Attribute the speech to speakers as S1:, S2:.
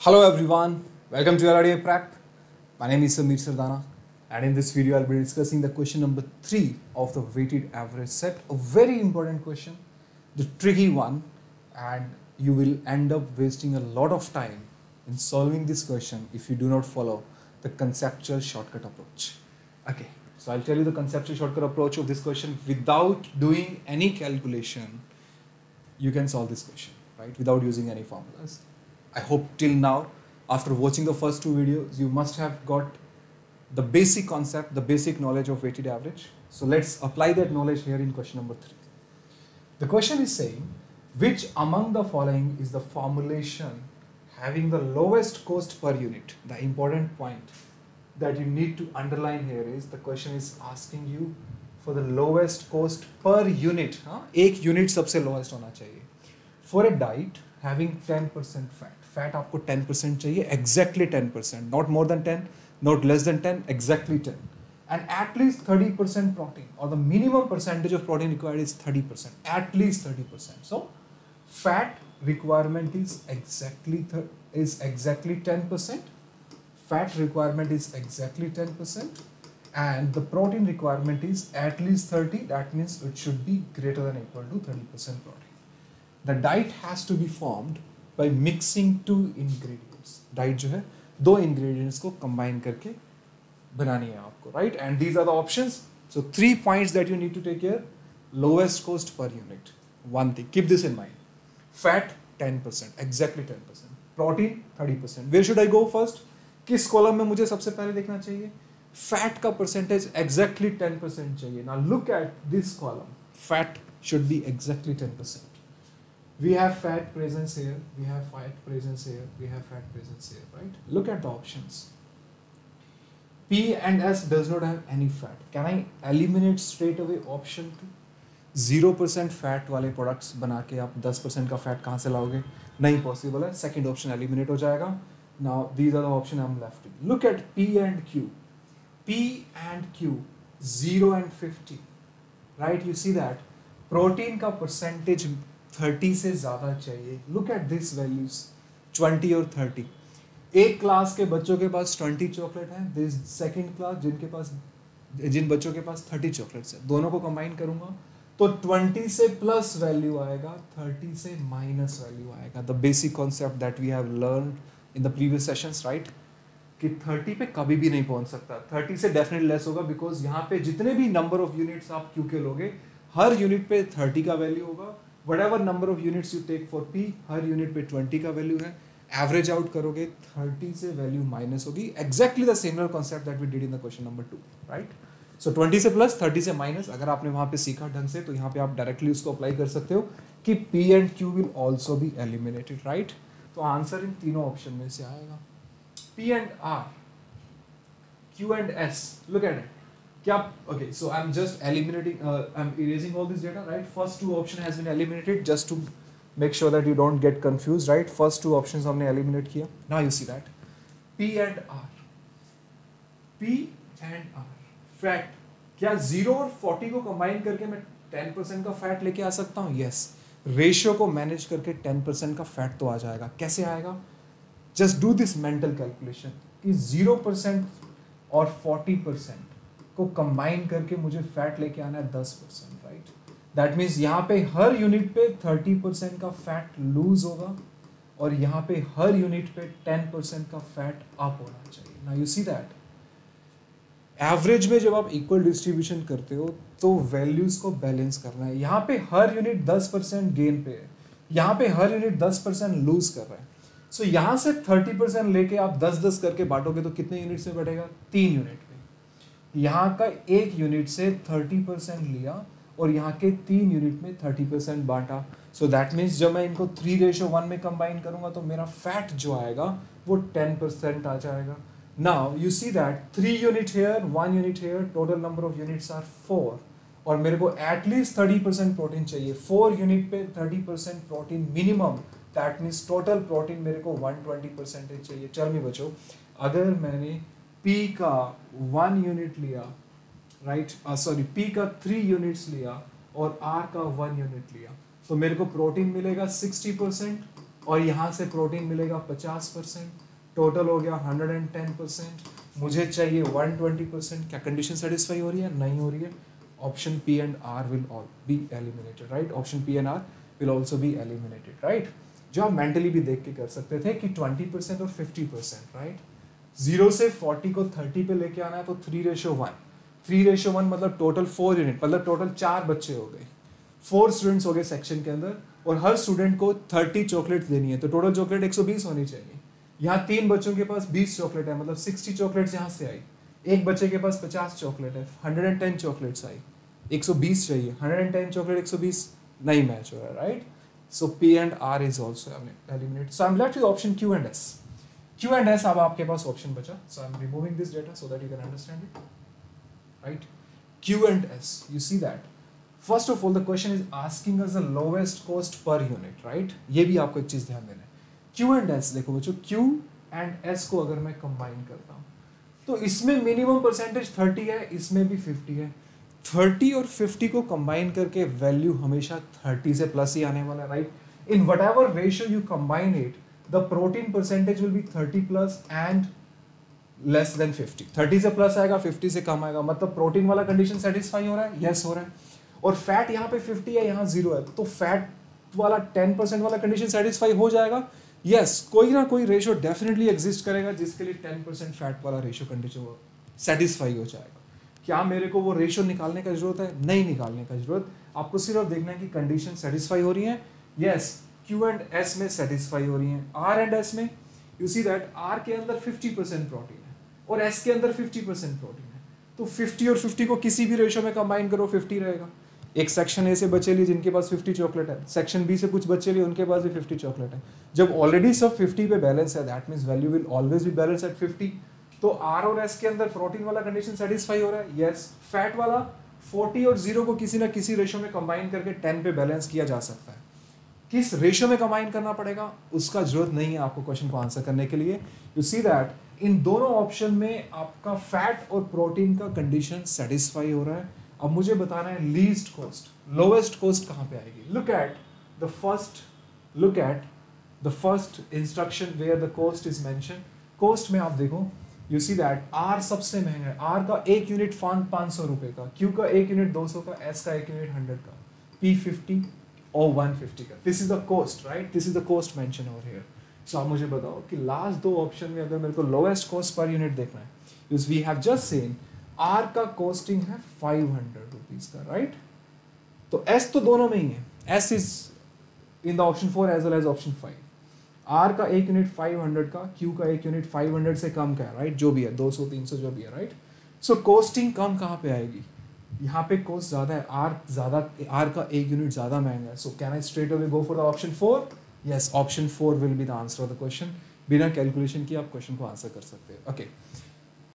S1: Hello everyone, welcome to LRDA Prep. My name is Samir Sardana, and in this video I'll be discussing the question number 3 of the weighted average set. A very important question, the tricky one, and you will end up wasting a lot of time in solving this question if you do not follow the conceptual shortcut approach. Okay, so I'll tell you the conceptual shortcut approach of this question without doing any calculation. You can solve this question, right, without using any formulas. I hope till now, after watching the first two videos, you must have got the basic concept, the basic knowledge of weighted average. So let's apply that knowledge here in question number 3. The question is saying, which among the following is the formulation having the lowest cost per unit? The important point that you need to underline here is the question is asking you for the lowest cost per unit. एक unit सबसे lowest होना चाहिए. For a diet having 10% fat आपको 10% चाहिए, exactly 10%, not more than 10, not less than 10, exactly 10, and at least 30% protein, or the minimum percentage of protein required is 30%, at least 30%. So fat requirement is exactly 10%, fat requirement is exactly 10%, and the protein requirement is at least 30. That means it should be greater than or equal to 30% protein. The diet has to be formed by mixing two ingredients. Diet जो है दो ingredients को combine करके बनानी है आपको, right? And these are the options. So 3 points that you need to take here. Lowest cost per unit. One thing, keep this in mind. Fat 10%, exactly 10%. Protein 30%. Where should I go first? किस column में मुझे सबसे पहले देखना चाहिए? Fat का percentage exactly 10% चाहिए. Now look at this column. Fat should be exactly 10%. We have fat presence here, we have fat presence here, we have fat presence here, right? Look at the options. P and S does not have any fat. Can I eliminate straight away option 2? 0% fat वाले products बना के आप 10% का fat कहाँ से लाओगे? नहीं possible है. Second option eliminate हो जाएगा. Now these are the options I'm left with. Look at P and Q. P and Q, 0 and 50. Right? You see that? Protein का percentage 30 से ज़्यादा चाहिए. Look at these values, 20 और 30. एक class के बच्चों के पास 20 चॉकलेट है, दिस सेकंड क्लास जिन बच्चों के पास 30 चॉकलेट्स है, दोनों को कंबाइन करूंगा तो 20 से प्लस वैल्यू आएगा, 30 से माइनस वैल्यू आएगा. The basic concept that we have learn in the previous sessions, right, कि 30 पे कभी भी नहीं पहुंच सकता. 30 से डेफिनेटली लेस होगा, बिकॉज यहाँ पे जितने भी नंबर ऑफ यूनिट्स आप क्यू के लोगे, हर यूनिट पे 30 का वैल्यू होगा. Whatever number of units you take for P, her unit पे 20 का वैल्यू है. एवरेज आउट करोगे 30 से वैल्यू माइनस होगी. Exactly the similar concept that we did in the question number 2, right? So 20 से प्लस, 30 से माइनस. अगर आपने वहां पे सीखा ढंग से तो यहाँ पे आप डायरेक्टली उसको अप्लाई कर सकते हो कि P and Q will also be eliminated, right? तो आंसर इन तीनों ऑप्शन में से आएगा. P and R, Q and S, look at it. क्या? Okay, so I'm just eliminating, I'm erasing all this data, right? First two option has been eliminated just to make sure that you don't get confused, right? First two options हमने eliminate किया. Now you see that P and R, P and R, fat. क्या 0 और 40 को combine करके मैं 10% का fat लेके आ सकता हूँ? Yes. Ratio को manage करके 10% का fat तो आ जाएगा. कैसे आएगा? Just do this mental calculation कि 0% और 40% को कंबाइन करके मुझे फैट लेके आना है 10%, राइट? दैट मीन्स यहाँ पे हर यूनिट पे 30% का फैट लूज होगा और यहाँ पे हर यूनिट पे 10% का फैट अप होना चाहिए. Now you see that average में जब आप इक्वल डिस्ट्रीब्यूशन करते हो तो वैल्यूज को बैलेंस करना है. यहाँ पे हर यूनिट 10% गेन पे है, यहाँ पे हर यूनिट 10% लूज कर रहा है. सो यहाँ से 30% लेके आप 10-10 करके बांटोगे तो कितने यूनिट से बढ़ेगा? 3 यूनिट. यहाँ का एक यूनिट से 30% लिया और यहाँ के 3 यूनिट में 30% बांटा. सो दैट मीन्स जब मैं इनको 3:1 में कंबाइन करूंगा तो मेरा फैट जो आएगा वो 10% आ जाएगा. Now you see that 3 unit here, 1 unit here, total number of units are 4 और मेरे को एटलीस्ट 30% प्रोटीन चाहिए. 4 यूनिट पे 30% protein minimum. That means total protein मेरे को 120% चाहिए. चल मी बच्चों, अगर मैंने P का 1 यूनिट लिया, राइट, सॉरी P का 3 यूनिट्स लिया और R का 1 यूनिट लिया, तो मेरे को प्रोटीन मिलेगा 60% और यहाँ से प्रोटीन मिलेगा 50%, टोटल हो गया 110%, मुझे चाहिए 120%। क्या कंडीशन सेटिस्फाई हो रही है? नहीं हो रही है। Option P and R will all be eliminated, right? Option P and R will also be eliminated, right? जो आप मेंटली भी देख के कर सकते थे कि 20% और 50%, राइट? 0 से 40 को 30 पे लेके आना है तो 3:1। 3:1 मतलब टोटल 4 यूनिट, मतलब टोटल 4 बच्चे हो गए, 4 स्टूडेंट्स हो गए सेक्शन के अंदर, और हर स्टूडेंट को 30 चॉकलेट्स देनी है, तो टोटल चॉकलेट 120 होनी चाहिए। यहाँ 3 बच्चों के पास 20 चॉकलेट है, मतलब 60 चॉकलेट्स यहाँ से आई। एक बच्चे के पास 50 चॉकलेट है, 110 चॉकलेट्स आई। 120 चाहिए, 110 चॉकलेट 120 नहीं मैच हो रहा है, right? So P and R is also eliminated. So I am left with option Q and S. Q and S, अब आपके पास ऑप्शन बचा, so I am removing this data so that you can understand it, right? Q and S, you see that first of all the question is asking us the lowest cost per unit, right? ये भी आपको एक चीज ध्यान देना है। Q and S, देखो बच्चों, क्यू एंड एस को अगर मैं कंबाइन करता हूँ तो इसमें मिनिमम परसेंटेज 30 है, इसमें भी 50 है। 30 और 50 को कंबाइन करके वैल्यू हमेशा 30 से प्लस ही आने वाला है, right? In what ever ratio you combine it, the protein percentage will be 30 plus and less than 50। 30 से प्लस आएगा, 50 से कम आएगा, मतलब प्रोटीन वाला कंडीशन सेटिस्फाई हो रहा है, यस हो रहा है। और फैट यहाँ पे 50 है, यहाँ 0 है, तो फैट वाला 10% वाला कंडीशन सेटिस्फाई हो जाएगा, यस। कोई ना कोई रेशियो डेफिनेटली एग्जिस्ट करेगा जिसके लिए 10% फैट वाला रेशियो कंडीशन सेटिस्फाई हो जाएगा। क्या मेरे को वो रेशियो निकालने का जरूरत है? नहीं निकालने का जरूरत, आपको सिर्फ देखना है कि कंडीशन सेटिस्फाई हो रही है, यस। क्यू एंड एस में सेटिस्फाई हो रही है। आर एंड एस में यू सी दैट आर के अंदर 50% प्रोटीन है और एस के अंदर 50% प्रोटीन है, तो 50 और 50 को किसी भी रेशियो में कंबाइन करो, 50 रहेगा। एक सेक्शन ए से बच्चे लिए जिनके पास 50 चॉकलेट है, सेक्शन बी से कुछ बच्चे लिए उनके पास भी 50 चॉकलेट है। जब ऑलरेडी सब 50 पे बैलेंस है, that means value will always be balance at 50। तो आर और एस के अंदर प्रोटीन वाला कंडीशन सेटिस्फाई हो रहा है, यस। फैट वाला 40 और 0 को किसी ना किसी रेशियो में कंबाइन करके 10 पे बैलेंस किया जा सकता है। किस रेशियो में कंबाइन करना पड़ेगा उसका जरूरत नहीं है आपको क्वेश्चन को आंसर करने के लिए। यू सी दैट इन दोनों ऑप्शन में आपका फैट और प्रोटीन का कंडीशन सेटिस्फाई हो रहा है। अब मुझे बताना है लीस्ट कॉस्ट, लोवेस्ट कॉस्ट कहाँ पे आएगी। Look at the first instruction where the cost is mention. Cost में आप देखो, यू सी दैट आर सबसे महंगा है, आर का एक यूनिट 500 रुपए का, क्यू का एक यूनिट 200 का, एस का एक यूनिट 100 का, पी 50 और 150 का। This is the cost, right? This is the cost mention over here. So आप मुझे बताओ कि लास्ट दो ऑप्शन में अगर मेरे को लोवेस्ट कॉस्ट पर यूनिट देखना है, use we have just seen R का कॉस्टिंग है 500 रुपीज का, राइट? तो एस तो दोनों में ही है, S is in the option 4 as well as option 5। R का एक यूनिट 500 का, क्यू का एक यूनिट 500 से कम का है, राइट? जो भी है 200 300 जो भी है, राइट? सो कॉस्टिंग कम कहाँ पे आएगी? यहाँ पे कॉस्ट ज्यादा है, आर का एक यूनिट ज्यादा महंगा है। So can I straight away go for the option 4? Yes, option 4 will be the answer of the question. बिना कैलकुलेशन किए आप क्वेश्चन को आंसर कर सकते हैं। ओके